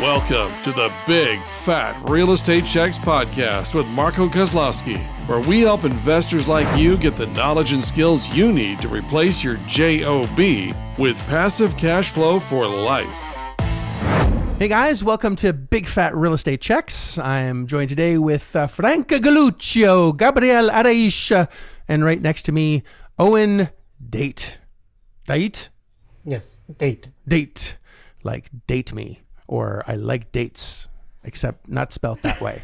Welcome to the Big Fat Real Estate Checks podcast with Marco Kozlowski, where we help investors like you get the knowledge and skills you need to replace your JOB with passive cash flow for life. Hey guys, welcome to Big Fat Real Estate Checks. I am joined today with Frank Galuccio, Gabriel Araish, and right next to me, Owen Dait. Dait? Yes, Dait. Date. Like date me. Or I like dates, except not spelt that way.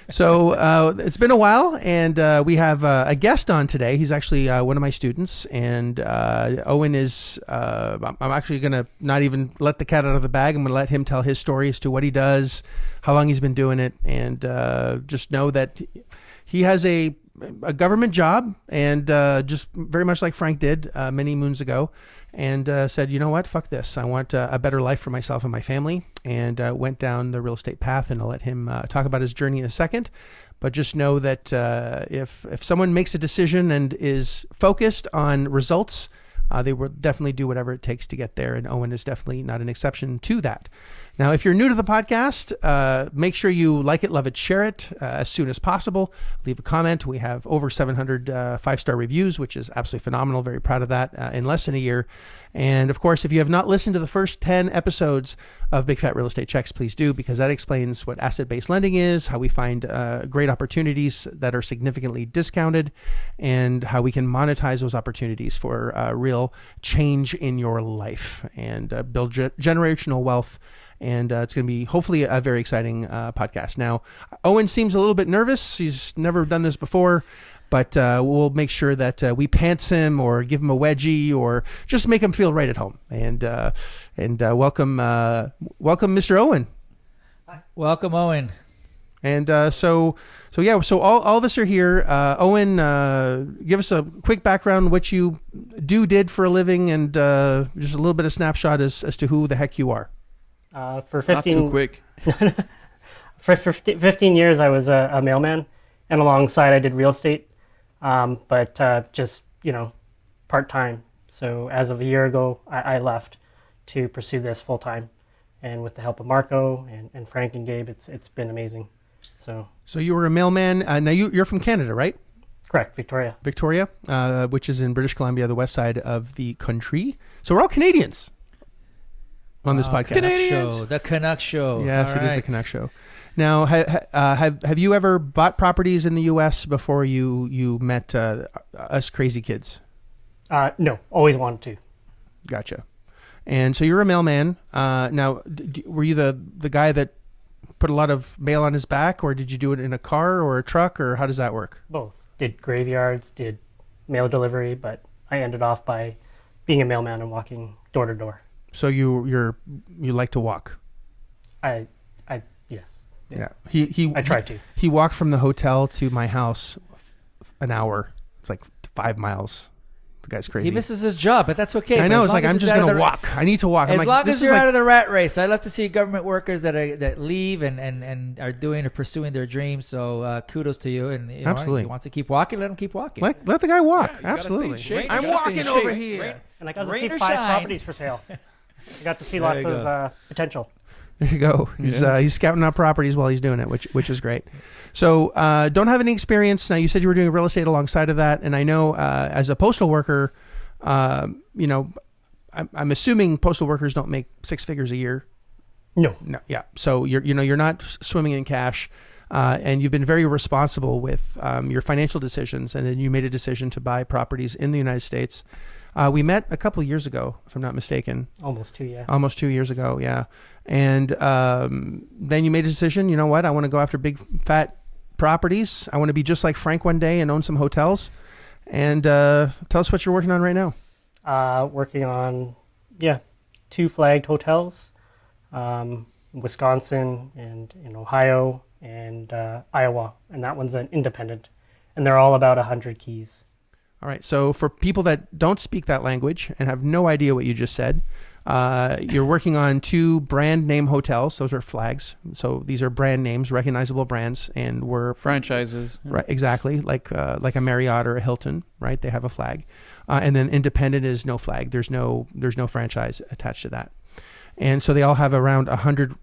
So it's been a while, and we have a guest on today. He's actually one of my students, and Owen is, I'm actually going to not even let the cat out of the bag. I'm going to let him tell his story as to what he does, how long he's been doing it, and just know that he has a government job, and just very much like Frank did many moons ago, and said, you know what, fuck this. I want a better life for myself and my family, and went down the real estate path, and I'll let him talk about his journey in a second. But just know that if someone makes a decision and is focused on results, they will definitely do whatever it takes to get there, and Owen is definitely not an exception to that. Now, if you're new to the podcast, make sure you like it, love it, share it as soon as possible. Leave a comment. We have over 700 5-star reviews, which is absolutely phenomenal. Very proud of that in less than a year. And of course, if you have not listened to the first 10 episodes of Big Fat Real Estate Checks, please do, because that explains what asset-based lending is, how we find great opportunities that are significantly discounted, and how we can monetize those opportunities for real change in your life and build generational wealth. And it's going to be hopefully a very exciting podcast. Now, Owen seems a little bit nervous. He's never done this before, but we'll make sure that we pants him or give him a wedgie or just make him feel right at home. And welcome, Mr. Owen. Welcome, Owen. And so all of us are here. Owen, give us a quick background, what you did for a living, and just a little bit of snapshot as to who the heck you are. For 15, Not too quick. for 15 years, I was a mailman, and alongside I did real estate, but just, part-time. So as of a year ago, I left to pursue this full-time. And with the help of Marco and Frank and Gabe, it's been amazing. So you were a mailman. Now you're from Canada, right? Correct, Victoria. Victoria, which is in British Columbia, the west side of the country. So we're all Canadians on this podcast. Canadians. The Canuck Show. Yes, it is the Canuck Show. Now, have you ever bought properties in the U.S. before you met us crazy kids? No, always wanted to. Gotcha. And so you're a mailman. Now, were you the guy that put a lot of mail on his back, or did you do it in a car or a truck, or how does that work? Both. Did graveyards, did mail delivery, but I ended off by being a mailman and walking door to door. So you like to walk? Yes. Yeah. I tried to. He walked from the hotel to my house an hour. It's like 5 miles. The guy's crazy. He misses his job, but that's okay. I know. It's like, I'm just going to walk. I need to walk. As long as you're out of the rat race. I love to see government workers that leave and are doing or pursuing their dreams. So kudos to you. And absolutely. If he wants to keep walking, let him keep walking. Let the guy walk. Yeah, absolutely. I'm walking over here. And I got to see 5 properties for sale. I got to see lots of potential. There you go. He's scouting out properties while he's doing it, which is great. So don't have any experience. Now, you said you were doing real estate alongside of that, and I know as a postal worker, I'm assuming postal workers don't make 6 figures a year. No. Yeah. So you're not swimming in cash, and you've been very responsible with your financial decisions, and then you made a decision to buy properties in the United States. We met a couple of years ago, if I'm not mistaken. Almost 2, yeah. Almost 2 years ago, yeah. And then you made a decision, you know what, I want to go after big, fat properties. I want to be just like Frank one day and own some hotels. And tell us what you're working on right now. Working on, 2 flagged hotels, Wisconsin and in Ohio and Iowa. And that one's an independent. And they're all about 100 keys. All right. So for people that don't speak that language and have no idea what you just said, you're working on 2 brand name hotels. Those are flags. So these are brand names, recognizable brands, and we're franchises. Right. Exactly. Like a Marriott or a Hilton, right? They have a flag. And then independent is no flag. There's no franchise attached to that. And so they all have around 100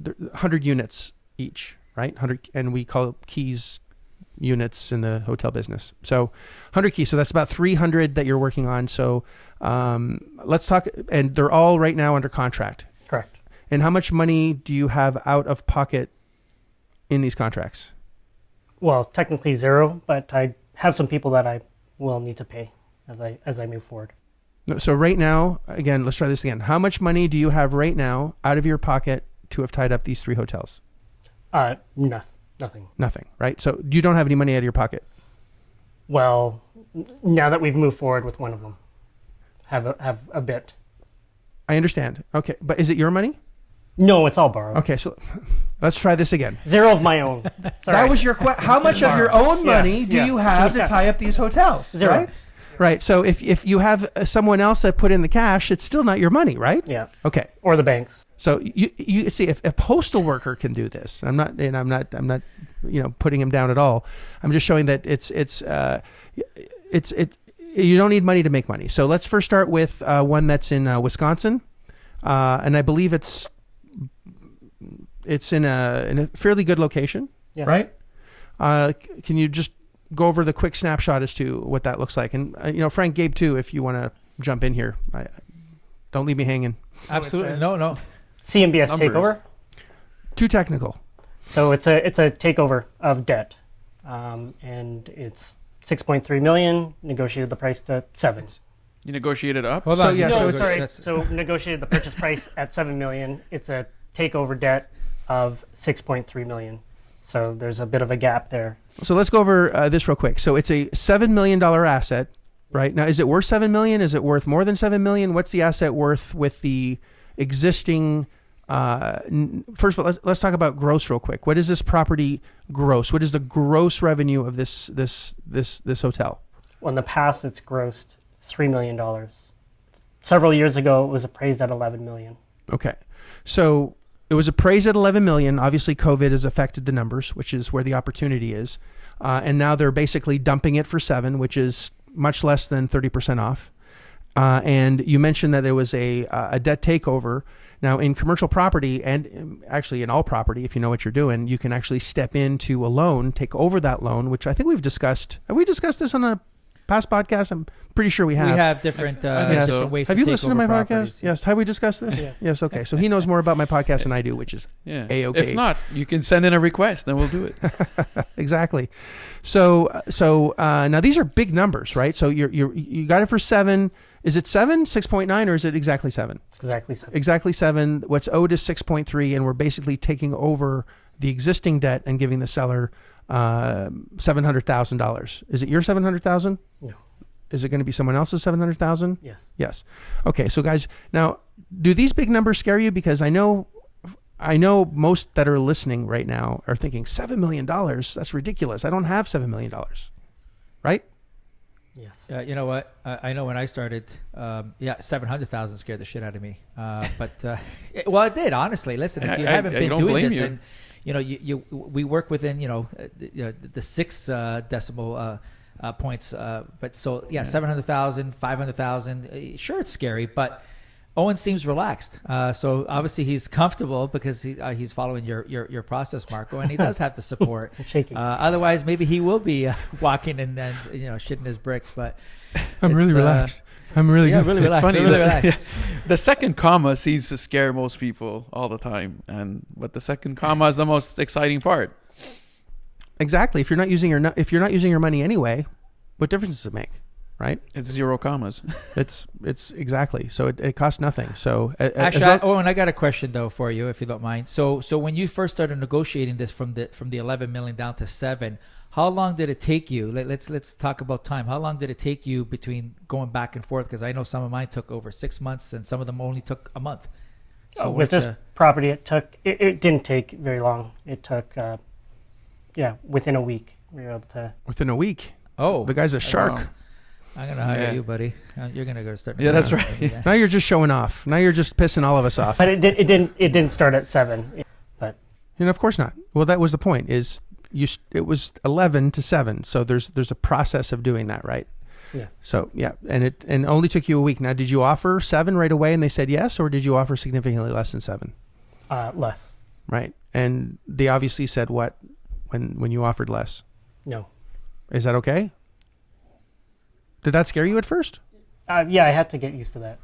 100 units each, right? 100, and we call keys units in the hotel business. So 100 keys. So that's about 300 that you're working on. So let's talk, and they're all right now under contract. Correct. And how much money do you have out of pocket in these contracts? Well, technically zero, but I have some people that I will need to pay as I move forward. So right now, again, let's try this again. How much money do you have right now out of your pocket to have tied up these 3 hotels? Nothing. Nothing, right? So you don't have any money out of your pocket. Well, now that we've moved forward with one of them, have a bit. I understand. Okay, but is it your money? No, it's all borrowed. Okay, so let's try this again. Zero of my own. Sorry. That was your question. How much of your own money do you have to tie up these hotels? Zero. Right? Right. So if you have someone else that put in the cash, it's still not your money, right? Yeah. Okay. Or the banks. So you see, if a postal worker can do this, I'm not putting him down at all. I'm just showing that it's you don't need money to make money. So let's first start with one that's in Wisconsin, and I believe it's in a fairly good location, Yes. right? Can you just go over the quick snapshot as to what that looks like? And Frank, Gabe too, if you want to jump in here. Don't leave me hanging. Absolutely. No. CMBS Numbers. takeover. Too technical. So it's a takeover of debt, and it's 6.3 million. Negotiated the price to 7. You negotiated up? Hold So, on. yeah, No, so it's- sorry. that's- So negotiated the purchase price at 7 million. It's a takeover debt of 6.3 million. So there's a bit of a gap there. So let's go over this real quick. So it's a $7 million asset, right? Now, is it worth $7 million? Is it worth more than $7 million? What's the asset worth with the existing? First of all, let's talk about gross real quick. What is this property gross? What is the gross revenue of this hotel? Well, in the past, it's grossed $3 million. Several years ago, it was appraised at 11 million. Okay, so it was appraised at 11 million. Obviously, COVID has affected the numbers, which is where the opportunity is. And now they're basically dumping it for 7, which is much less than 30% off. And you mentioned that there was a debt takeover. Now, in commercial property, and actually in all property, if you know what you're doing, you can actually step into a loan, take over that loan, which I think we've discussed. Have we discussed this on a past podcast? I'm pretty sure we have. We have different, I think so. different ways Have to you take listened to over my properties. podcast? Yes. Have we discussed this? Yes. Yes. Okay. So he knows more about my podcast than I do, which is Yeah. A-okay. If not, you can send in a request, then we'll do it. exactly. So now these are big numbers, right? So you got it for 7. Is it 7, 6.9, or is it exactly 7? It's exactly 7. Exactly 7. What's owed is 6.3, and we're basically taking over the existing debt and giving the seller $700,000. Is it your $700,000? No. Is it going to be someone else's $700,000? Yes. Yes. Okay. So guys, now do these big numbers scare you? Because I know most that are listening right now are thinking $7 million. That's ridiculous. I don't have $7 million. Right? Yes. You know what? I know when I started, 700,000 scared the shit out of me. Well, it did, honestly. Listen, if you haven't been don't doing blame this, you. and we work within the 6 decimal points. But so 700,000, 500,000. Sure, it's scary, but Owen seems relaxed. So obviously he's comfortable because he's following your process, Marco, and he does have the support. Shaking. Otherwise, maybe he will be walking and shitting his bricks. But I'm really relaxed. I'm really good. really It's relaxed. funny really that- relaxed. The second comma seems to scare most people all the time, but the second comma is the most exciting part. Exactly. If you're not using your money anyway, what difference does it make? Right? It's 0 commas. It's exactly. So it costs nothing. So Actually, Owen, I got a question though for you, if you don't mind. So when you first started negotiating this from the 11 million down to 7, how long did it take you? Let's talk about time. How long did it take you between going back and forth? Because I know some of mine took over 6 months, and some of them only took a month. So With this property, it didn't take very long. It took, within a week. We were able to. within a week. Oh, The guy's a shark. Wow. I'm gonna hire Yeah. you, buddy. You're gonna go start. Yeah, that's negotiating. right. Now you're just showing off. Now you're just pissing all of us off. But it didn't start at 7. But And of course not. Well, that was the point. It was 11 to 7. So there's a process of doing that, right? yeah. So yeah, and it only took you a week. Now, did you offer 7 right away and they said yes, or did you offer significantly less than 7? Less. right? And they obviously said what when you offered less. No. Is that okay? Did that scare you at first? Yeah, I had to get used to that.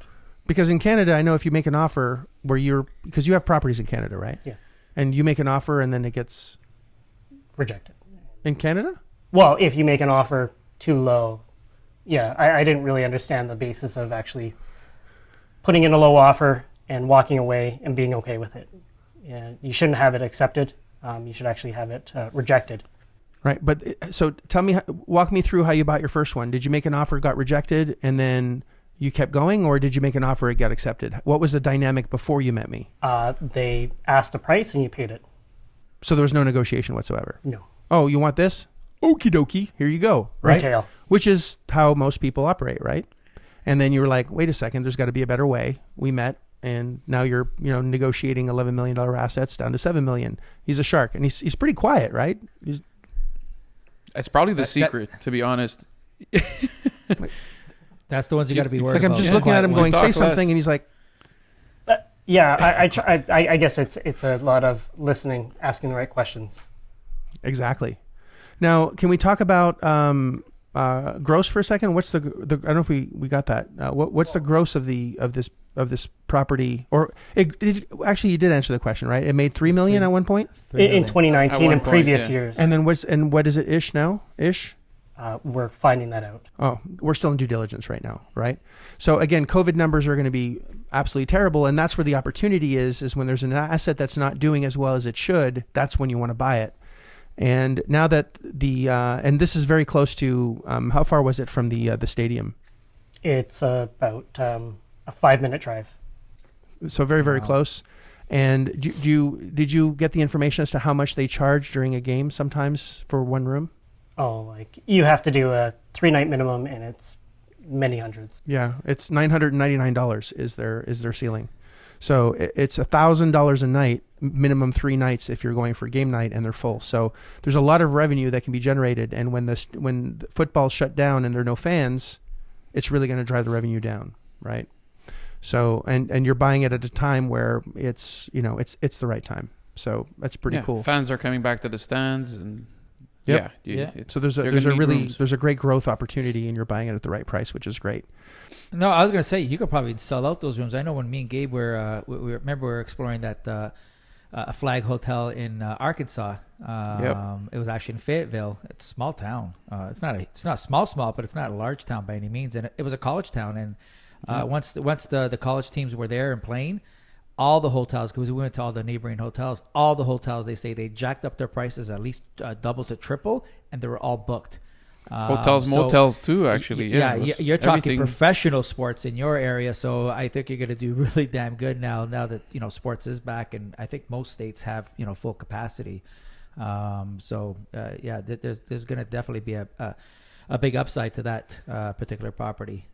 Because in Canada, I know if you make an offer because you have properties in Canada, right? Yes. And you make an offer and then it gets Rejected. in Canada? Well, if you make an offer too low, yeah, I didn't really understand the basis of actually putting in a low offer and walking away and being okay with it. Yeah, you shouldn't have it accepted. You should actually have it rejected. Right. But so walk me through how you bought your first one. Did you make an offer, got rejected, and then you kept going, or did you make an offer, it got accepted? What was the dynamic before you met me? They asked a price and you paid it. So there was no negotiation whatsoever? No. Oh, you want this? Okie dokie. Here you go. Right? Retail. Which is how most people operate, right? And then you were like, wait a second, there's got to be a better way. We met, and now you're negotiating $11 million assets down to $7 million. He's a shark, and he's pretty quiet, right? It's probably the secret, to be honest. That's the ones you got to be worried Like I'm about. just looking at him going, say something, and he's like, yeah, I guess it's a lot of listening, asking the right questions. exactly. Now, can we talk about gross for a second? What's the I don't know if we got that. What's the gross of this property? Or actually, you did answer the question, right? It made $3 million at one point. In 2019 and previous years. And then what is it ish now? Ish. We're finding that out. Oh, we're still in due diligence right now, right? So again, COVID numbers are going to be absolutely terrible, and that's where the opportunity is when there's an asset that's not doing as well as it should. That's when you want to buy it. And now that and this is very close to how far was it from the stadium? It's about a 5-minute drive. So very, very close. And did you get the information as to how much they charge during a game sometimes for one room? Oh, like you have to do a 3-night minimum, and it's many hundreds. Yeah, it's $999 is their ceiling. So it's $1,000 a night, minimum 3 nights if you're going for game night and they're full. So there's a lot of revenue that can be generated. And when the football's shut down and there are no fans, it's really going to drive the revenue down, right? So and you're buying it at a time where it's the right time. So that's pretty cool. Fans are coming back to the stands and. Yep. Yeah. So there's a great growth opportunity, and you're buying it at the right price, which is great. No, I was going to say you could probably sell out those rooms. I know when me and Gabe were we were exploring that a Flag Hotel in Arkansas. It was actually in Fayetteville. It's a small town. It's not small, but it's not a large town by any means. And it was a college town. And once the college teams were there and playing, all the hotels, because we went to all the neighboring hotels, they say they jacked up their prices at least double to triple, and they were all booked. Hotels, motels too, actually. Yeah, you're talking professional sports in your area, so I think you're going to do really damn good now that sports is back, and I think most states have full capacity. There's going to definitely be a big upside to that particular property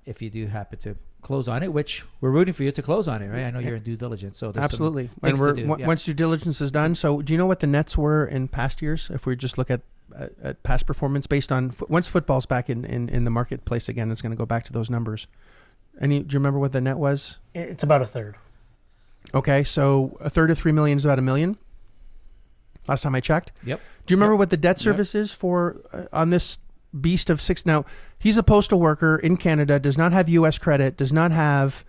if you do happen to close on it, which we're rooting for you to close on it, right? I know you're in due diligence, so absolutely. And once due diligence is done. So do you know what the nets were in past years? If we just look at past performance based on once football's back in the marketplace again, it's going to go back to those numbers. Do you remember what the net was? It's about a third. Okay, so a third of $3 million is about $1 million. Last time I checked. Yep. Do you remember what the debt service is for on this beast of six? Now, he's a postal worker in Canada, does not have U.S. credit, does not have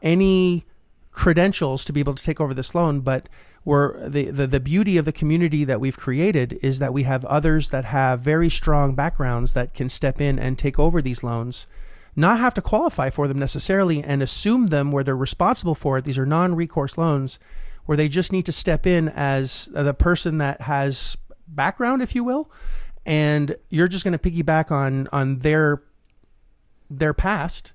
any credentials to be able to take over this loan, but the beauty of the community that we've created is that we have others that have very strong backgrounds that can step in and take over these loans, not have to qualify for them necessarily, and assume them where they're responsible for it. These are non-recourse loans where they just need to step in as the person that has background, if you will, and you're just going to piggyback on their past,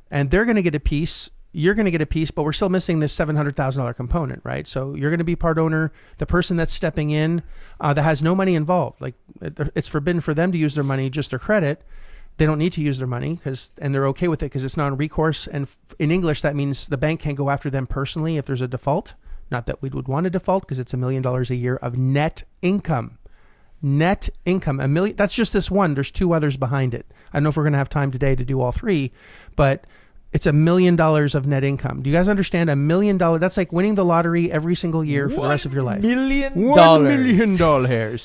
and they're going to get a piece. You're going to get a piece, but we're still missing this $700,000 component, right? So you're going to be part owner. The person that's stepping in that has no money involved, like it's forbidden for them to use their money, just their credit. They don't need to use their money and they're okay with it because it's non-recourse. And in English, that means the bank can't go after them personally if there's a default. Not that we would want a default because it's $1 million a year of net income. Net income, $1 million. That's just this one. There's 2 others behind it. I don't know if we're going to have time today to do all 3, but it's $1 million of net income. Do you guys understand? $1 million. That's like winning the lottery every single year for the rest of your life. $1 million.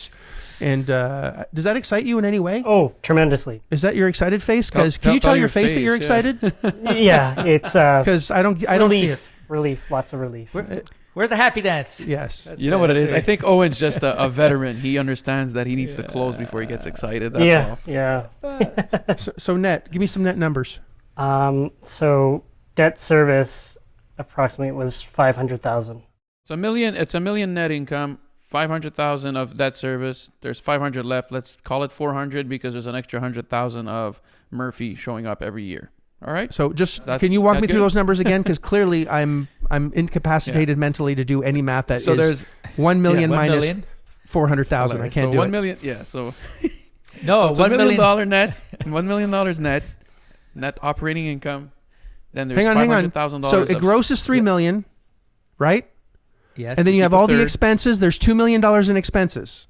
And does that excite you in any way? Oh, tremendously. Is that your excited face? Because can you tell your face that you're excited? Yeah, it's Because I don't see it. Relief, lots of relief. Where's the happy dance? Yes. You know what it is? I think Owen's just a veteran. He understands that he needs to close before he gets excited. That's all. Yeah. So net, give me some net numbers. So debt service approximately was 500,000. It's $1 million net income, 500,000 of debt service. There's 500 left. Let's call it 400 because there's an extra 100,000 of Murphy showing up every year. All right. So can you walk me through those numbers again? Because clearly I'm incapacitated mentally to do any math that so is there's 1 million 1 minus million? 400,000. I can't do 1 it. million. Yeah. So No, it's $1 $1 million. million net. $1 million net operating income. Then there's Hang on. $500,000. So it grosses $3 million, right? Yes. And then you have keep a all the third. expenses. There's $2 million in expenses,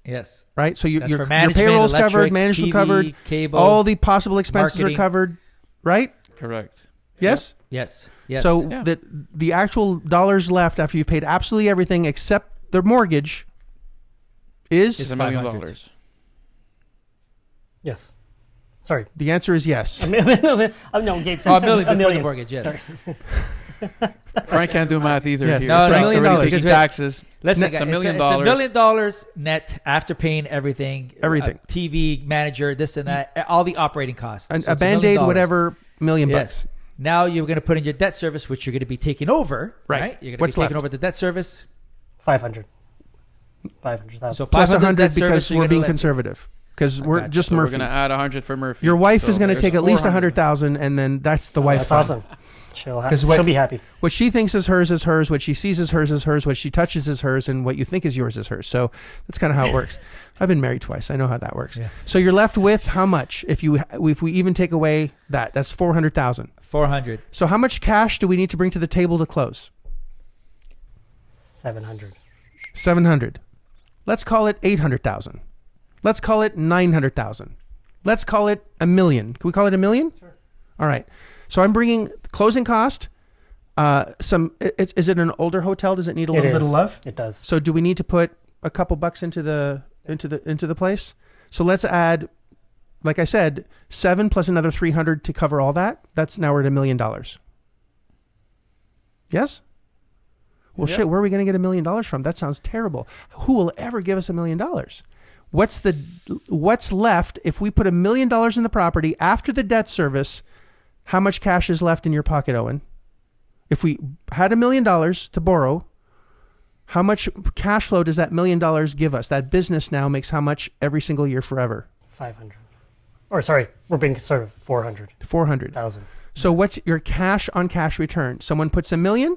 Yes. right? So That's your for management, payroll's covered, electric, management TV, covered, cable, all the possible expenses marketing. are covered, right? Correct. Yes. Yes. Yes. So Yeah. the actual dollars left after you've paid absolutely everything except the mortgage It's is $1 million. 500. Yes. Sorry. the answer is yes. No, Gabe said $1 million a before million. the mortgage. Yes. Sorry. Frank can't do math either. Yes, here. No, It's no, like $1 million. already taking Because taxes. Listen, It's guys, $1 million. It's $1 million net after paying everything. Everything. TV, manager, this and that, all the operating costs. A So it's $1 Band-Aid, million. whatever, $1 million Yes. Now you're going to put in your debt service, which you're going to be taking over. Right. You're going to What's be taking left? over the debt service. 500. 500,000. So Plus 500 100 debt service, because so you're we're gonna being let- conservative. Because we're gotcha. just So we're Murphy. going to add 100 for Murphy. Your wife So is going to there's take at least 400. 100,000, and then that's the wife That's fund. awesome. She'll 'Cause what- be happy. What she thinks is hers, what she sees is hers, what she touches is hers, and what you think is yours is hers. So that's kind of how it works. I've been married twice. I know how that works. Yeah. So you're left with how much? If we even take away that, that's 400,000. 400. So how much cash do we need to bring to the table to close? 700. 700. Let's call it 800,000. Let's call it 900,000. Let's call it $1 million. Can we call it $1 million? Sure. All right. So I'm bringing closing cost. Is it an older hotel? Does it need a little bit of love? It does. So do we need to put a couple bucks into the place? So let's add, like I said, 7 plus another 300 to cover all that. That's now we're at $1 million. Yes? Well, Yep. shit, where are we going to get $1 million from? That sounds terrible. Who will ever give us $1 million? What's left if we put $1 million in the property after the debt service? How much cash is left in your pocket, Owen? If we had $1 million to borrow, how much cash flow does that $1 million give us? That business now makes how much every single year forever? 500. Or sorry, we're being conservative. 400. 400,000. So what's your cash on cash return? Someone puts $1 million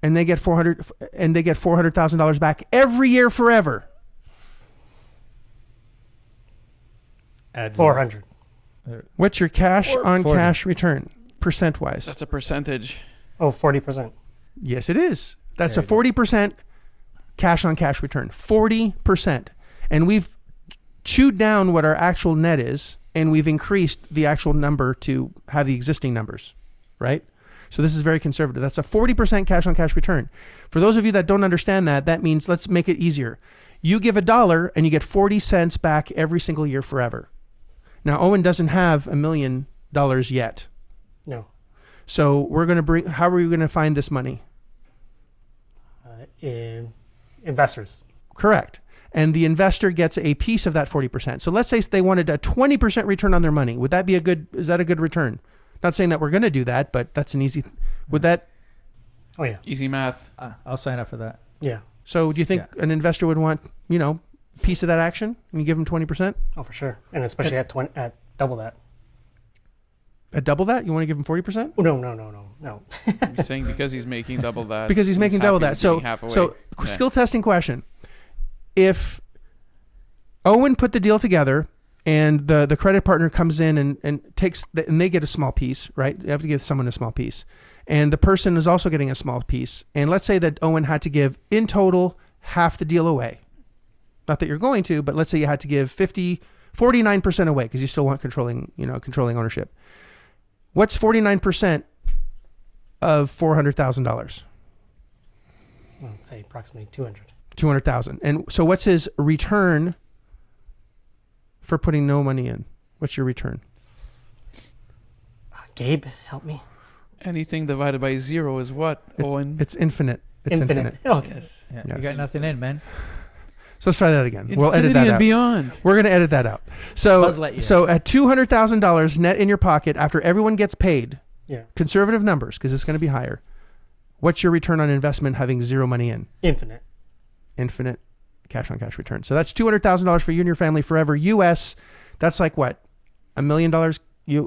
and they get $400,000 back every year forever. 400. What's your cash on 40. cash return percent wise? That's a percentage. Oh, 40%. Yes, it is. That's There a 40% cash on cash return. 40%. And we've chewed down what our actual net is, and we've increased the actual number to have the existing numbers, right? So this is very conservative. That's a 40% cash on cash return. For those of you that don't understand that, that means, let's make it easier. You give $1 and you get 40 cents back every single year forever. Now, Owen doesn't have $1 million yet. No. So we're going to bring, how are we going to find this money? Investors. Correct. And the investor gets a piece of that 40%. So let's say they wanted a 20% return on their money. Would that be is that a good return? Not saying that we're going to do that, but that's an easy, would that? Oh, yeah. Easy math. I'll sign up for that. Yeah. So do you think an investor would want, a piece of that action and you give them 20%? Oh, for sure. And especially at double that. At double that? You want to give him 40%? Oh, no. He's saying because he's making double that. Because he's making double happy that. with So, being half away. Yeah. skill testing question. If Owen put the deal together and the credit partner comes in and takes, and they get a small piece, right? You have to give someone a small piece. And the person is also getting a small piece. And let's say that Owen had to give, in total, half the deal away. Not that you're going to, but let's say you had to give 49% away because you still want controlling ownership. What's 49% of $400,000? Let's say approximately 200. 200,000. And so what's his return for putting no money in? What's your return? Gabe, help me. Anything divided by 0 is what, Owen? It's infinite. It's infinite. Okay. Yes. Yeah, Yes. You got nothing in, man. So let's try that again. We'll edit Infinity that and out. beyond. We're going to edit that out. Buzz Lightyear. So at $200,000 net in your pocket after everyone gets paid, Yeah. conservative numbers because it's going to be higher. What's your return on investment having zero money in? Infinite. Infinite cash on cash return. So that's $200,000 for you and your family forever. US, that's like what? $1 million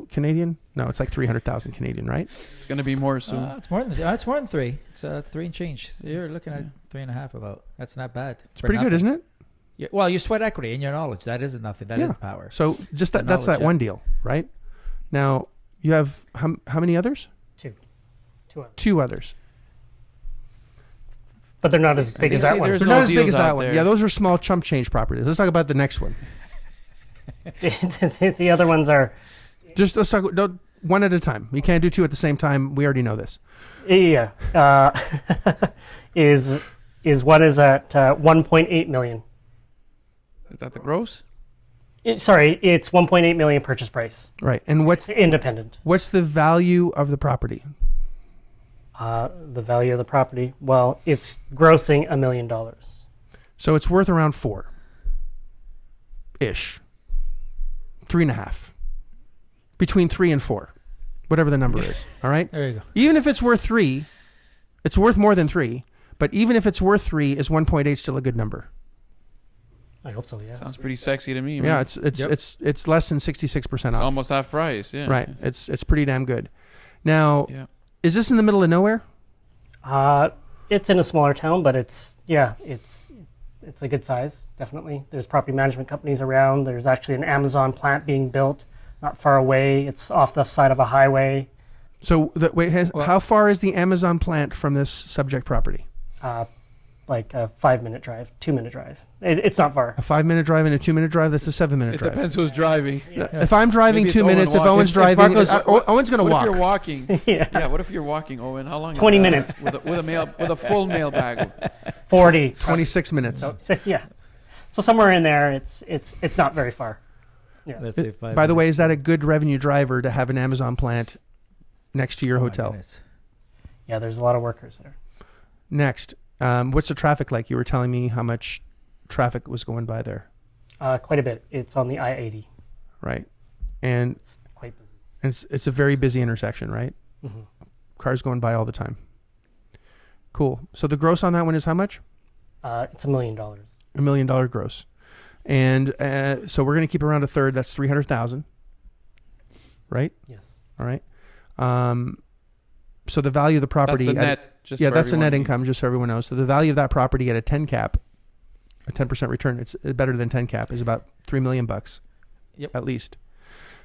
Canadian? No, it's like 300,000 Canadian, right? It's going to be more soon. It's more than 3. It's 3 and change. So you're looking at 3.5 about. That's not bad. It's pretty good, isn't it? Yeah, well, your sweat equity and your knowledge. That isn't nothing. That is power. So just that's knowledge, that yeah. one deal, right? Now you have how many others? 2. 2 others. 2 others. But they're not as big as see, that one. there's They're no not as big deals as that out one. there. Yeah, those are small chump change properties. Let's talk about the next one. The other ones are, Just let's talk one at a time. You can't do 2 at the same time. We already know this. yeah, is one is at 1.8 million. Is that the gross? It's 1.8 million purchase price. Right. And what's Independent. the value of the property? The value of the property, well, it's grossing $1 million. So it's worth around 4 ish. 3.5. Between 3 and 4. Whatever the number is. All right? There you go. Even if it's worth 3, it's worth more than 3. But even if it's worth 3, is 1.8 still a good number? I hope so, yes. Sounds pretty sexy to me. Yeah, man. it's less than 66% It's off. almost half price. Yeah. Right. It's pretty damn good. Now, Yeah. is this in the middle of nowhere? It's in a smaller town, but it's a good size, definitely. There's property management companies around. There's actually an Amazon plant being built not far away. It's off the side of a highway. So how far is the Amazon plant from this subject property? Like a 5-minute drive, 2-minute drive. It's not far. A 5-minute drive and a 2-minute drive. That's a 7-minute It drive. depends who's driving. If I'm driving Maybe 2 it's Owen minutes, if walking. Owen's If driving, Marco's- Owen's going to What walk. if you're walking? Yeah. What if you're walking, Owen? How long? 20 is that? minutes. with a full mail bag. 40. 26 minutes. So, yeah. So somewhere in there, it's not very far. Yeah. Let's say 5. By the way, is that a good revenue driver to have an Amazon plant next to your hotel? Yeah, there's a lot of workers there. Next, what's the traffic like? You were telling me how much traffic was going by there, Quite a bit. It's on the I-80. right? And It's quite busy. it's a very busy intersection, right? Mm-hmm. Cars going by all the time. Cool. So the gross on that one is how much? It's $1 million. $1 million gross. And so we're going to keep around a third. That's 300,000, right? Yes. All right. So the value of the property. That's the net. Just Yeah, for that's the net everyone. income, just so everyone knows. So the value of that property at a 10 cap, a 10% return, it's better than 10 cap, is about $3 million bucks. Yep. At least.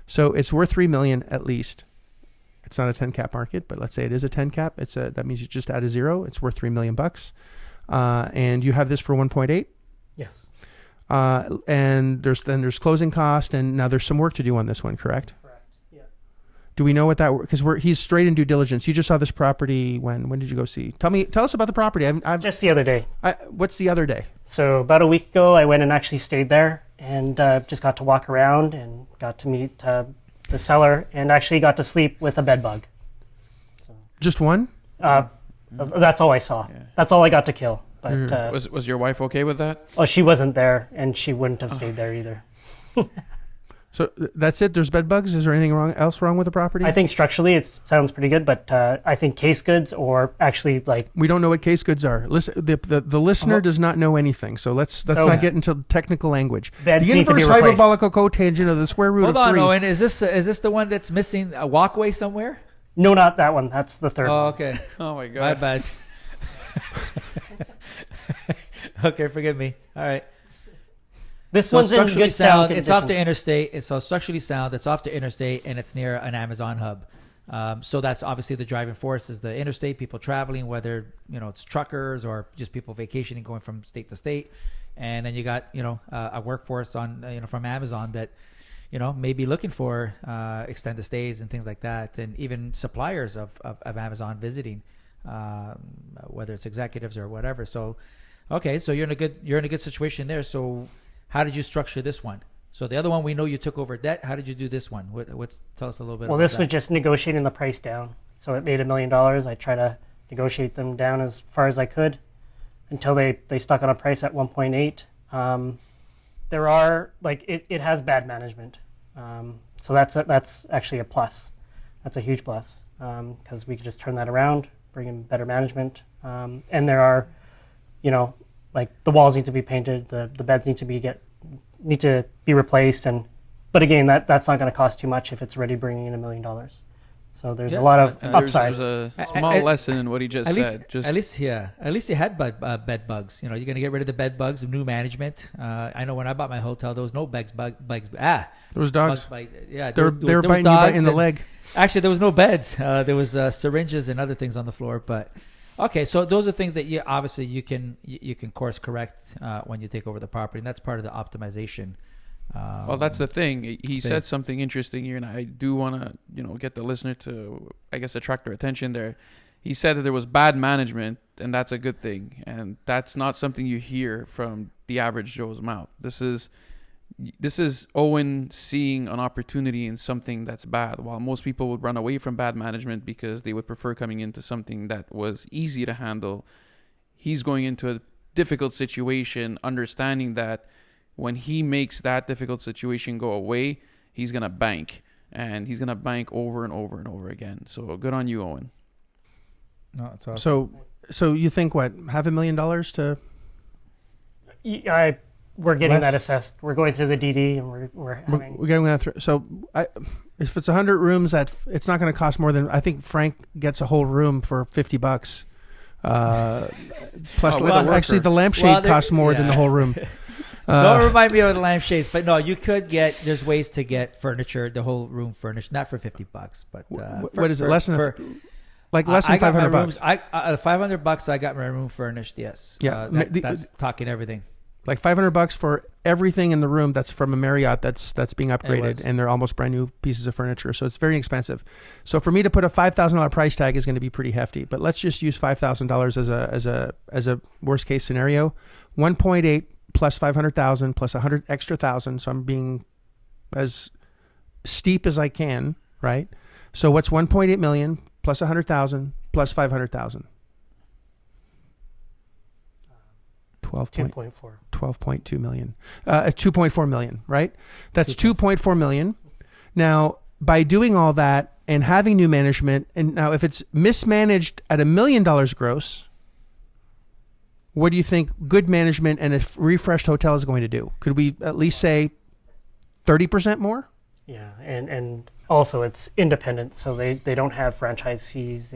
So it's worth $3 million at least. It's not a 10 cap market, but let's say it is a 10 cap. That means you just add a 0. It's worth $3 million bucks. And you have this for 1.8. Yes. And there's closing cost, and now there's some work to do on this one, correct? Correct. Yeah. Do we know what that? Because he's straight in due diligence. You just saw this property when? When did you go see? Tell us about the property. Just the other day. What's the other day? So about a week ago, I went and actually stayed there and just got to walk around and got to meet the seller and actually got to sleep with a bed bug. Just one? That's all I saw. Yeah. That's all I got to kill. But Was your wife okay with that? she wasn't there, and she wouldn't have stayed there either. So that's it. There's bed bugs. Is there anything else wrong with the property? I think structurally it sounds pretty good, but I think case goods or actually like we don't know what case goods are. Listen, the listener does not know anything. So let's not get into technical language. Beds The need to be inverse replaced. hyperbolical cotangent of the square root Hold of on, 3. Owen. Is this the one that's missing a walkway somewhere? no, not that one. That's the third Oh, one. okay. Oh my My god. bad. Okay, forgive me. All right. This So one's in structurally good sound sound. It's off the condition. interstate. It's so structurally sound. It's off the interstate, and it's near an Amazon hub. So that's obviously the driving force is the interstate, people traveling, whether it's truckers or just people vacationing, going from state to state. And then you got a workforce on from Amazon that maybe looking for extended stays and things like that, and even suppliers of Amazon visiting, whether it's executives or whatever. So, okay, so you're in a good situation there. So, how did you structure this one? So the other one, we know you took over debt. How did you do this one? Tell us a little bit. Well, about this that. was just negotiating the price down. So it made $1 million. I try to negotiate them down as far as I could until they stuck on a price at 1.8. There are it has bad management, so that's actually a plus. That's a huge plus because we could just turn that around, bring in better management, and there are, the walls need to be painted, the beds need to be replaced, but again, that's not going to cost too much if it's already bringing in $1 million. So there's a lot of upside. There's a small lesson in what he just said. At least you had bed bugs. You're going to get rid of the bed bugs, new management. I know when I bought my hotel, there was no bugs. There was dogs. They were biting you in the leg. Actually, there was no beds. There was syringes and other things on the floor. But okay, so those are things that you can course correct when you take over the property, and that's part of the optimization. Well, that's the thing. He said something interesting here, and I do want to, get the listener to, I guess, attract their attention there. He said that there was bad management, and that's a good thing. And that's not something you hear from the average Joe's mouth. This is Owen seeing an opportunity in something that's bad, while most people would run away from bad management because they would prefer coming into something that was easy to handle. He's going into a difficult situation, understanding that when he makes that difficult situation go away, he's going to bank. And he's going to bank over and over and over again. So good on you, Owen. No, it's awesome. So you think what? $500,000 to? We're getting that assessed. We're going through the DD, and we're getting that through. So if it's 100 rooms, it's not going to cost more than, I think Frank gets a whole room for $50. Plus, actually, the lampshade costs more than the whole room. Don't remind me of the lampshades, but no, you could there's ways to get furniture, the whole room furnished, not for $50, but what is it? Less than $500. $500, I got my room furnished. Yes. Yeah. That's talking everything. Like $500 for everything in the room that's from a Marriott that's being upgraded, and they're almost brand new pieces of furniture. So it's very expensive. So for me to put a $5,000 price tag is going to be pretty hefty. But let's just use $5,000 as a worst case scenario. 1.8 plus 500,000 plus 100 extra thousand. So I'm being as steep as I can, right? So what's 1.8 million plus 100,000 plus 500,000? 12.2 million. 2.4 million, right? That's 2.4 million. Now, by doing all that and having new management, and now if it's mismanaged at $1 million gross, what do you think good management and a refreshed hotel is going to do? Could we at least say 30% more? Yeah, and also it's independent, so they don't have franchise fees.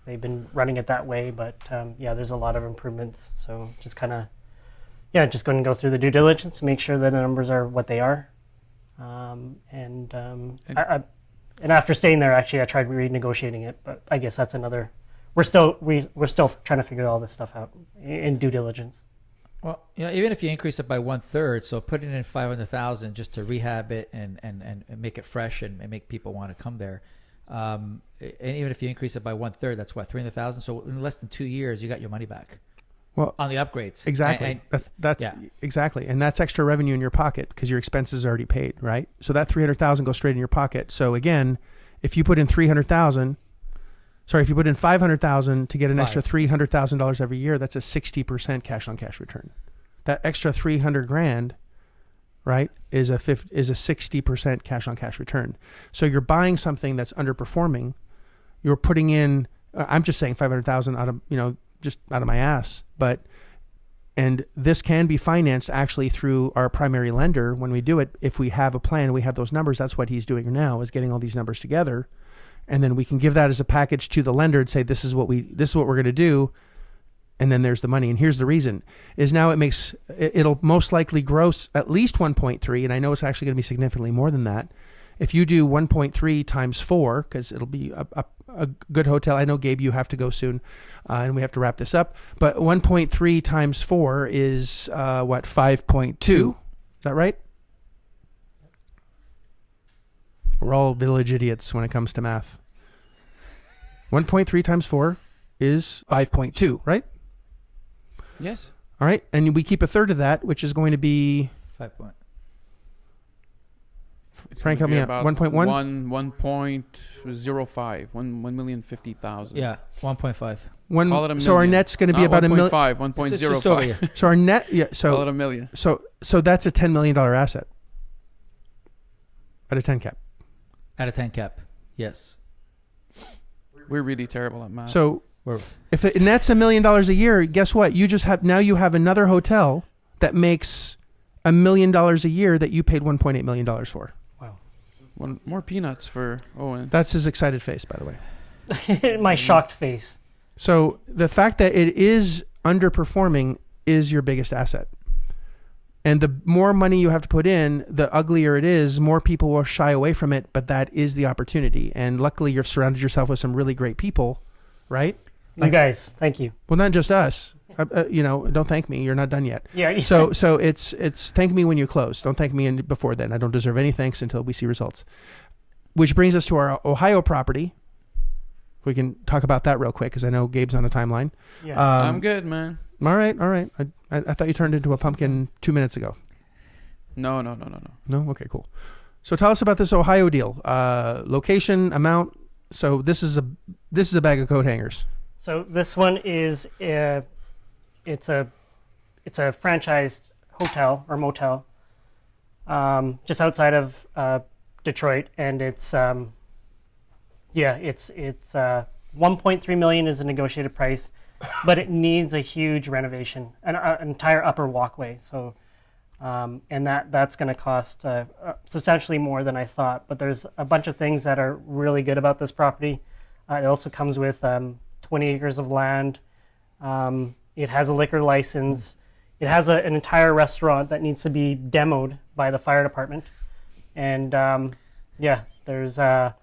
They've been running it that way, but there's a lot of improvements. So just kind of, just going to go through the due diligence, make sure that the numbers are what they are. And after staying there, actually, I tried renegotiating it, but I guess that's another. We're still trying to figure all this stuff out in due diligence. Well, even if you increase it by 1/3, so putting in 500,000 just to rehab it and make it fresh and make people want to come there, and even if you increase it by 1/3, that's what, 300,000. So in less than 2 years, you got your money back. Well, on the upgrades, exactly. That's exactly, and that's extra revenue in your pocket because your expenses are already paid, right? So that 300,000 goes straight in your pocket. So again, if you put in 500,000 to get an extra $300,000 every year, that's a 60% cash on cash return. That extra $300,000, right, is a 60% cash on cash return. So you're buying something that's underperforming. You're putting in, I'm just saying 500,000 out of, just out of my ass, and this can be financed actually through our primary lender when we do it. If we have a plan, we have those numbers. That's what he's doing now, is getting all these numbers together. And then we can give that as a package to the lender and say, this is what we're going to do. And then there's the money. And here's the reason is now it'll most likely gross at least 1.3. And I know it's actually going to be significantly more than that. If you do 1.3 times 4, because it'll be a good hotel. I know, Gabe, you have to go soon and we have to wrap this up. But 1.3 times 4 is 5.2. Is that right? We're all village idiots when it comes to math. 1.3 times 4 is 5.2, right? Yes. All right. And we keep a third of that, which is going to be... 5 point. Frank, help me out. 1.1? 1.05. 1,050,000. Yeah, 1.5. Call it a So our million. net's going to be Not about a million. 1.5, It's just over 1.05. here. So our net, yeah. Call it So a million. so that's a $10 million asset at a 10 cap. At a 10 cap. Yes. We're really terrible at math. So We're, if it nets $1 million a year, guess what? You have another hotel that makes $1 million a year that you paid $1.8 million for. Wow. One more peanuts for Owen. That's his excited face, by the way. My shocked face. So the fact that it is underperforming is your biggest asset. And the more money you have to put in, the uglier it is, more people will shy away from it, but that is the opportunity. And luckily you've surrounded yourself with some really great people, right? You guys, thank you. Well, not just us. Don't thank me. You're not done yet. Yeah. So it's thank me when you close. Don't thank me before then. I don't deserve any thanks until we see results. Which brings us to our Ohio property. We can talk about that real quick because I know Gabe's on a timeline. Yeah. I'm good, man. All right. I thought you turned into a pumpkin 2 minutes ago. No. No? Okay, cool. So tell us about this Ohio deal. Location, amount. So this is a bag of coat hangers. So this one is it's a franchised hotel or motel just outside of Detroit, and it's 1.3 million is a negotiated price, but it needs a huge renovation, an entire upper walkway. So and that's going to cost substantially more than I thought. But there's a bunch of things that are really good about this property. It also comes with 20 acres of land. It has a liquor license. It has an entire restaurant that needs to be demoed by the fire department. And there's a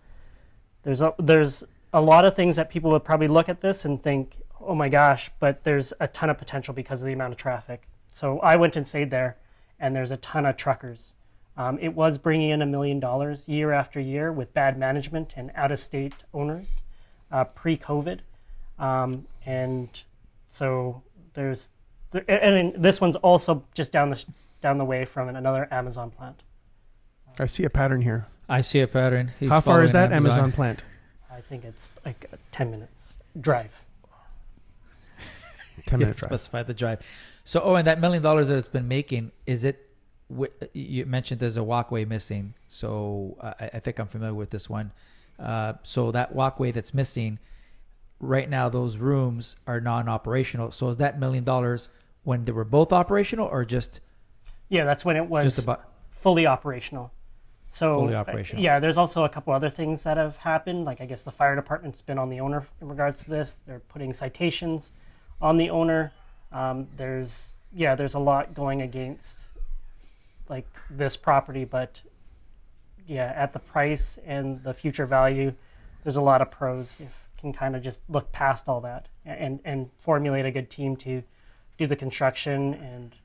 lot of things that people would probably look at this and think, oh my gosh, but there's a ton of potential because of the amount of traffic. So I went and stayed there, and there's a ton of truckers. It was bringing in $1 million year after year with bad management and out-of-state owners pre-COVID. And so and this one's also just down the way from another Amazon plant. I see a pattern here. I see a pattern. He's How far is that following Amazon plant? I think it's like a 10 minutes drive. 10-minute drive. Specify the drive. So, Owen, that $1 million that it's been making, is it? You mentioned there's a walkway missing. So I think I'm familiar with this one. So that walkway that's missing, right now those rooms are non-operational. So is that $1 million when they were both operational, or just? Yeah, that's when it was just about fully operational. So fully operational. Yeah, there's also a couple other things that have happened. Like I guess the fire department's been on the owner in regards to this. They're putting citations on the owner. There's a lot going against like this property, but yeah, at the price and the future value, there's a lot of pros if can kind of just look past all that and formulate a good team to do the construction and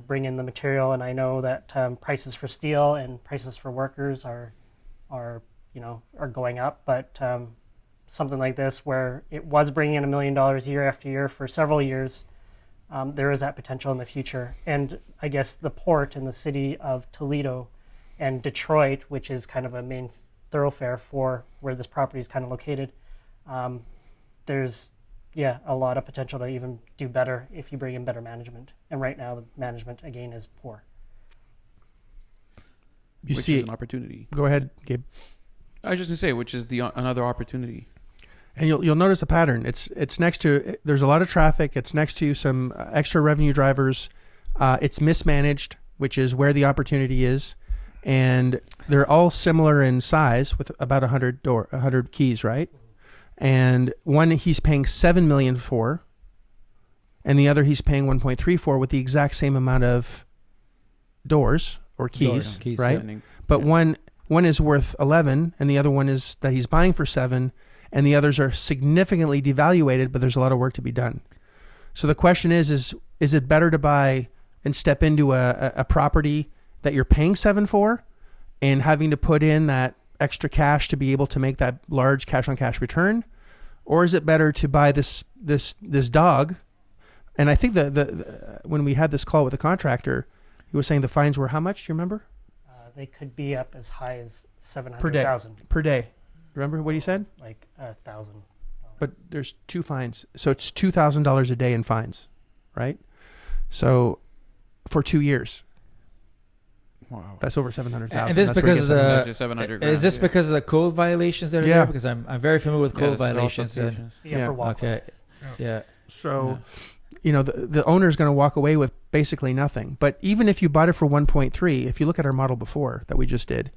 bring in the material. And I know that prices for steel and prices for workers are going up, but something like this where it was bringing in $1 million year after year for several years, there is that potential in the future. And I guess the port in the city of Toledo and Detroit, which is kind of a main thoroughfare for where this property is kind of located, there's a lot of potential to even do better if you bring in better management. And right now the management again is poor. Which is an opportunity. Go ahead, Gabe. I was just gonna say, which is another opportunity. And you'll notice a pattern. It's next to, there's a lot of traffic. It's next to some extra revenue drivers. It's mismanaged, which is where the opportunity is. And they're all similar in size with about 100 keys, right? And one he's paying $7 million for, and the other he's paying 1.3 for with the exact same amount of doors or keys, right? Yeah. But one is worth 11, and the other one is that he's buying for 7, and the others are significantly devaluated, but there's a lot of work to be done. So the question is it better to buy and step into a property that you're paying 7 for and having to put in that extra cash to be able to make that large cash on cash return? Or is it better to buy this dog? And I think the when we had this call with the contractor, he was saying the fines were how much? Do you remember? They could be up as high as Per day. 700,000. Per day. Remember what he said? Like 1,000. But there's 2 fines. So it's $2,000 a day in fines, right? So for 2 years. Wow. That's over 700,000. And this That's where he because gets of that. the 700 is this grand, because of the code violations that are Yeah. there? Because I'm very familiar with code this is all violations. And, substations. Yeah, Yeah. for walkway. okay. Yeah. So, you know, the owner is going to walk away with basically nothing. But even if you bought it for 1.3, if you look at our model before that we just did,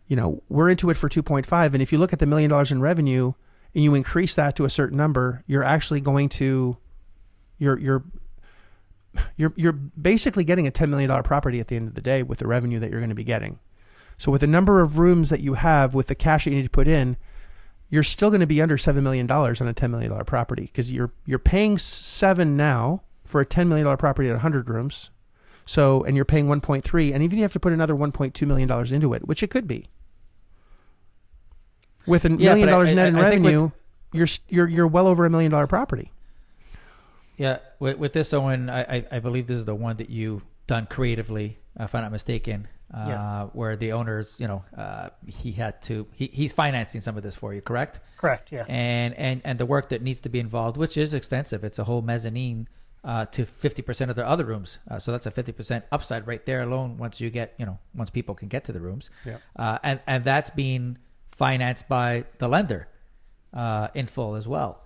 you know, we're into it for 2.5. And if you look at the $1 million in revenue and you increase that to a certain number, you're actually going to, you're basically getting a $10 million property at the end of the day with the revenue that you're going to be getting. So with the number of rooms that you have, with the cash that you need to put in, you're still going to be under $7 million on a $10 million property, because you're paying 7 now for a $10 million property at 100 rooms. So, and you're paying 1.3, and even you have to put another $1.2 million into it, which it could be. With $1 million net in I think revenue, you're well over $1 million property. Yeah, with this, Owen, I believe this is the one that you done creatively, if I'm not mistaken, Yes. where the owners, you know, he's financing some of this for you, correct? Correct, yes. And the work that needs to be involved, which is extensive. It's a whole mezzanine to 50% of the other rooms. So that's a 50% upside right there alone once you get, you know, once people can get to the rooms. Yeah. And that's being financed by the lender in full as well.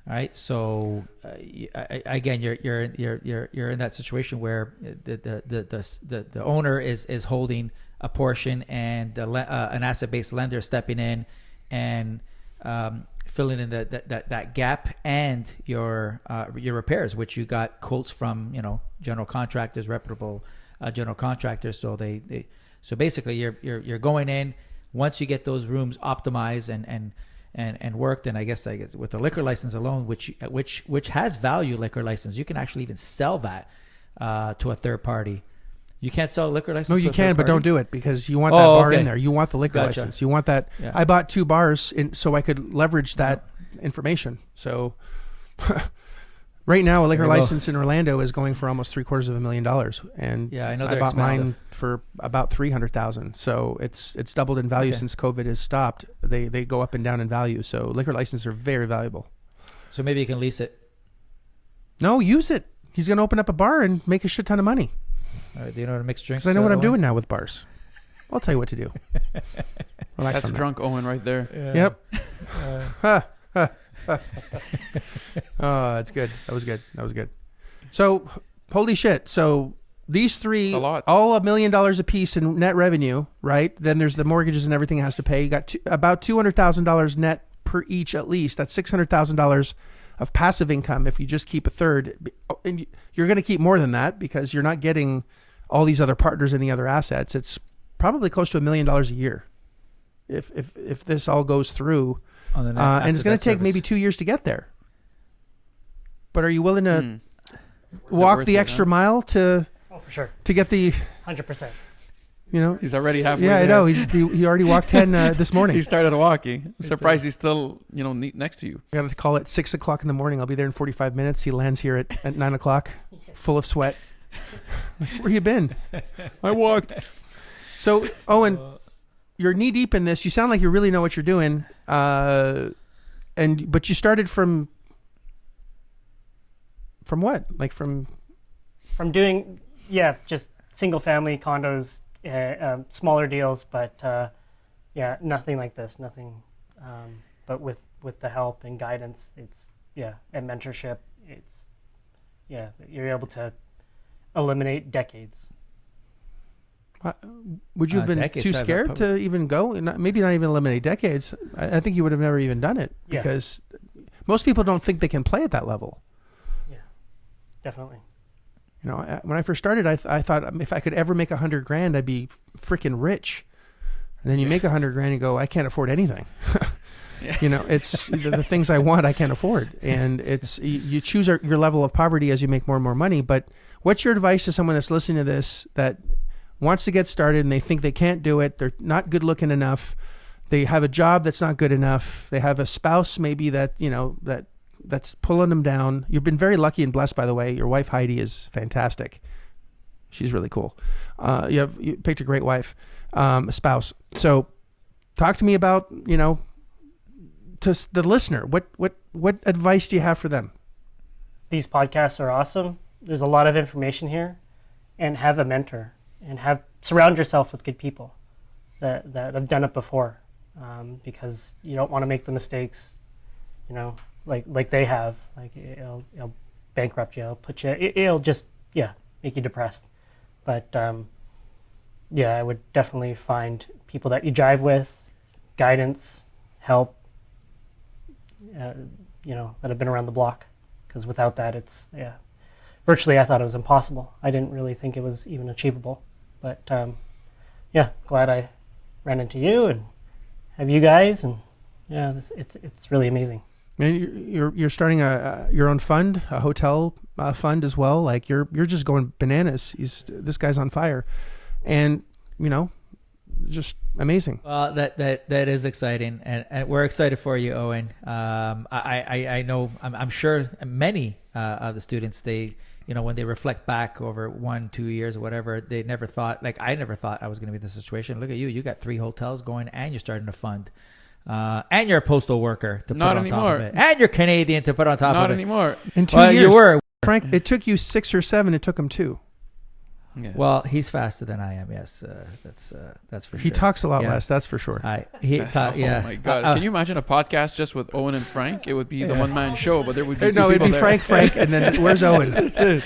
All right. So again, you're in that situation where the owner is holding a portion, and an asset-based lender stepping in and filling in that gap, and your repairs, which you got quotes from, you know, general contractors, reputable general contractors. So so basically you're going in once you get those rooms optimized and worked, and I guess with the liquor license alone, which has value, liquor license, you can actually even sell that to a third party. You can't sell a liquor license. No, to you a can, third but party? don't do it, because you want that bar okay. in there. You want the liquor Gotcha. license. You want that. Yeah. I bought 2 bars so I could leverage that information. So right now, a liquor There you go. license in Orlando is going for almost $750,000, and Yeah, I know I they're bought mine expensive. for about $300,000. So it's doubled in value Okay. since COVID has stopped. They go up and down in value. So liquor licenses are very valuable. So maybe you can lease it. No, use it. He's going to open up a bar and make a shit ton of money. All right, do you know how to mix drinks? 'Cause I know what I'm Owen? doing now with bars. I'll tell you what to do. Relax That's on that. drunk Owen right there. Yep. Oh, that's good. That was good. So, holy shit. So, these 3, A lot. all $1 million a piece in net revenue, right? Then there's the mortgages and everything it has to pay. You got about $200,000 net per each at least. That's $600,000 of passive income if you just keep a third. And you're going to keep more than that because you're not getting all these other partners and the other assets. It's probably close to $1 million a year if this all goes through. On the net And after it's going that to take service. maybe 2 years to get there. But are you willing to Hmm. walk worth the it, extra huh? mile to Oh, for sure. get the, 100%. you know? He's already halfway Yeah, I there. know. He already walked 10 this morning. He started walking. I'm surprised he's still, next to you. I got to call at 6 o'clock in the morning. I'll be there in 45 minutes. He lands here at 9 o'clock, full of sweat. Where you been? I walked. So, Owen, you're knee deep in this. You sound like you really know what you're doing. But you started from what? Like from From just single family condos, smaller deals, but nothing like this, nothing. But with the help and guidance, and mentorship, you're able to eliminate decades. Would you have been decades too out of scared to even go? Maybe not even eliminate decades. I think you would have never even done it Yeah. because most people don't think they can play at that level. Yeah, definitely. You know, when I first started, I thought if I could ever make $100,000, I'd be freaking rich. And then you make $100,000 and go, I can't afford anything. You know, it's the things I want, I can't afford. And it's, you choose your level of poverty as you make more and more money. But what's your advice to someone that's listening to this that wants to get started and they think they can't do it. They're not good looking enough. They have a job that's not good enough. They have a spouse maybe that, that's pulling them down. You've been very lucky and blessed, by the way. Your wife, Heidi, is fantastic. She's really cool. You picked a great wife, a spouse. So talk to me about, to the listener, what advice do you have for them? These podcasts are awesome. There's a lot of information here, and have a mentor and surround yourself with good people that have done it before, because you don't want to make the mistakes, like they have. Like it'll bankrupt you. It'll just make you depressed. But I would definitely find people that you jive with, guidance, help, that have been around the block. Because without that, it's virtually I thought it was impossible. I didn't really think it was even achievable. But glad I ran into you and have you guys, and it's really amazing. And you're starting your own fund, a hotel fund as well. Like you're just going bananas. This guy's on fire, and just amazing. Well, that is exciting, and we're excited for you, Owen. I know I'm sure many of the students, they when they reflect back over 1-2 years or whatever, they never thought, like I never thought I was going to be in this situation. Look at you got 3 hotels going, and you're starting a fund. And you're a postal worker to put on top of it. And you're Canadian to put on top of it. Not anymore. In 2 years. You were. Frank, it took you 6 or 7. It took him 2. Yeah. Well, he's faster than I am. Yes, that's for sure. He talks a lot less. That's for sure. Oh my God! Can you imagine a podcast just with Owen and Frank? It would be the one-man show, but there would be no. It'd be there. Frank, and then where's Owen? That's it.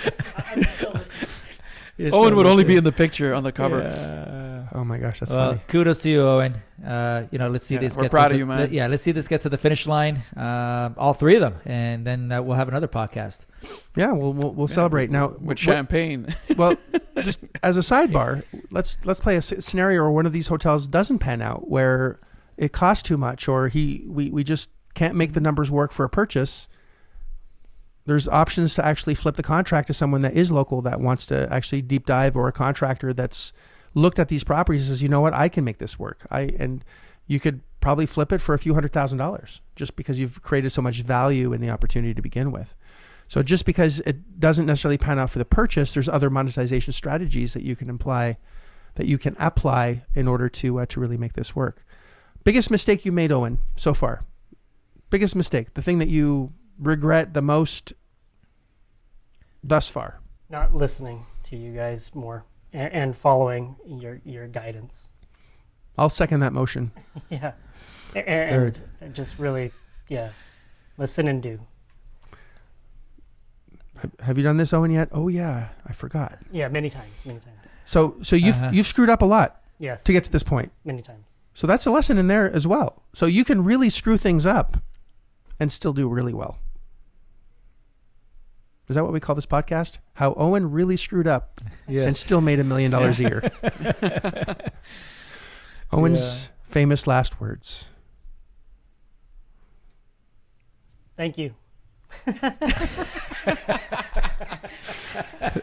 Owen would only be in the picture on the cover. Yeah. Oh my gosh, that's funny. Kudos to you, Owen. Let's see this. We're proud of you, man. Let's see this get to the finish line. All 3 of them, and then we'll have another podcast. Yeah, we'll celebrate now with champagne. Well, just as a sidebar, let's play a scenario where one of these hotels doesn't pan out, where it costs too much, or we just can't make the numbers work for a purchase. There's options to actually flip the contract to someone that is local that wants to actually deep dive, or a contractor that's looked at these properties and says, you know what, I can make this work. And you could probably flip it for a few $100,000 just because you've created so much value in the opportunity to begin with. So just because it doesn't necessarily pan out for the purchase, there's other monetization strategies that you can apply in order to really make this work. Biggest mistake you made, Owen, so far? Biggest mistake, the thing that you regret the most thus far? Not listening to you guys more and following your guidance. I'll second that motion. Yeah. And just really, listen and do. Have you done this, Owen, yet? Oh yeah, I forgot. Yeah, many times. So you've screwed up a lot. Yes. To get to this point. Many times. So that's a lesson in there as well. So you can really screw things up and still do really well. Is that what we call this podcast? How Owen really screwed up and still made $1 million a year. Owen's famous last words. Thank you.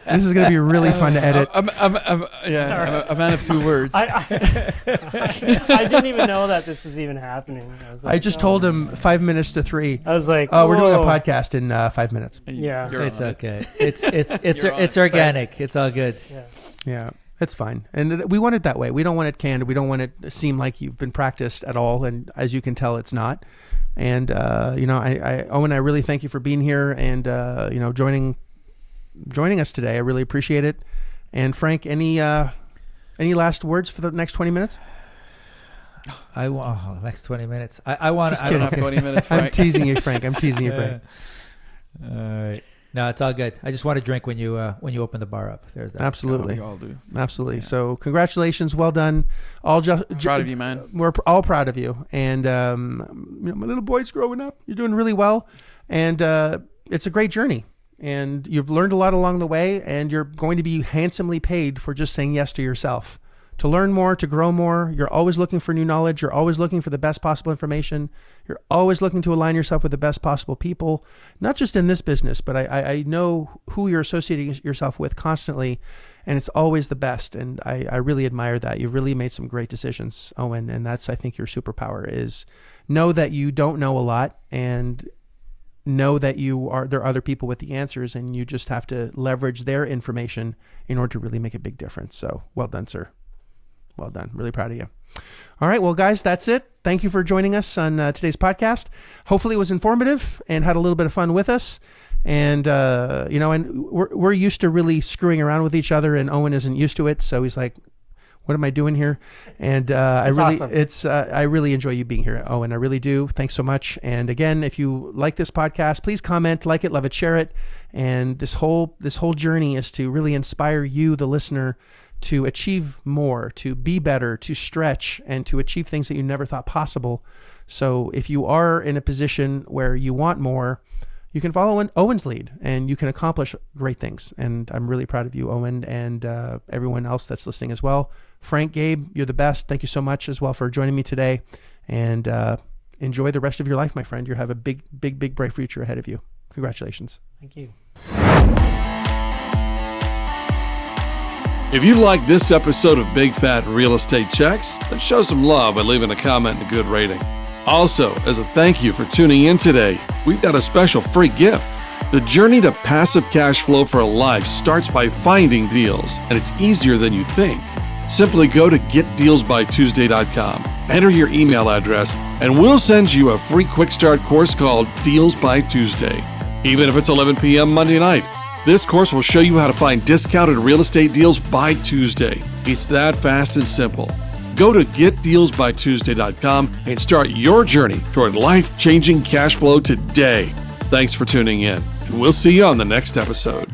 This is going to be really fun to edit. I'm a man of 2 words. I didn't even know that this was even happening. I just told him 5 minutes to 3. I was like, we're doing a podcast in 5 minutes. Yeah. It's okay. It's organic. It's all good. Yeah. It's fine. And we want it that way. We don't want it canned. We don't want it to seem like you've been practiced at all. And as you can tell, it's not. And, Owen, I really thank you for being here and, joining us today. I really appreciate it. And Frank, any last words for the next 20 minutes? Next 20 minutes. I want to. I don't have 20 minutes, Frank. I'm teasing you, Frank. Frank. All right. No, it's all good. I just want to drink when you open the bar up. There's that. Absolutely. We all do. Absolutely. Yeah. So congratulations. Well done. Proud of you, man. We're all proud of you. And, my little boy's growing up. You're doing really well. And it's a great journey. And you've learned a lot along the way. And you're going to be handsomely paid for just saying yes to yourself to learn more, to grow more. You're always looking for new knowledge. You're always looking for the best possible information. You're always looking to align yourself with the best possible people, not just in this business, but I know who you're associating yourself with constantly, and it's always the best. And I really admire that. You've really made some great decisions, Owen, and that's, I think, your superpower is know that you don't know a lot, and know that there are other people with the answers, and you just have to leverage their information in order to really make a big difference. So well done, sir. Well done. Really proud of you. All right. Well, guys, that's it. Thank you for joining us on today's podcast. Hopefully it was informative and had a little bit of fun with us. And, and we're used to really screwing around with each other, and Owen isn't used to it. So he's like, what am I doing here? And I really enjoy you being here, Owen. I really do. Thanks so much. And again, if you like this podcast, please comment, like it, love it, share it. And this whole journey is to really inspire you, the listener, to achieve more, to be better, to stretch, and to achieve things that you never thought possible. So if you are in a position where you want more, you can follow Owen's lead and you can accomplish great things. And I'm really proud of you, Owen, and everyone else that's listening as well. Frank, Gabe, you're the best. Thank you so much as well for joining me today. And enjoy the rest of your life, my friend. You have a big, big, big, bright future ahead of you. Congratulations. Thank you. If you like this episode of Big Fat Real Estate Checks, then show some love by leaving a comment and a good rating. Also, as a thank you for tuning in today, we've got a special free gift. The journey to passive cash flow for life starts by finding deals, and it's easier than you think. Simply go to getdealsbytuesday.com, enter your email address, and we'll send you a free quick start course called Deals by Tuesday. Even if it's 11 p.m. Monday night, this course will show you how to find discounted real estate deals by Tuesday. It's that fast and simple. Go to getdealsbytuesday.com and start your journey toward life-changing cash flow today. Thanks for tuning in, and we'll see you on the next episode.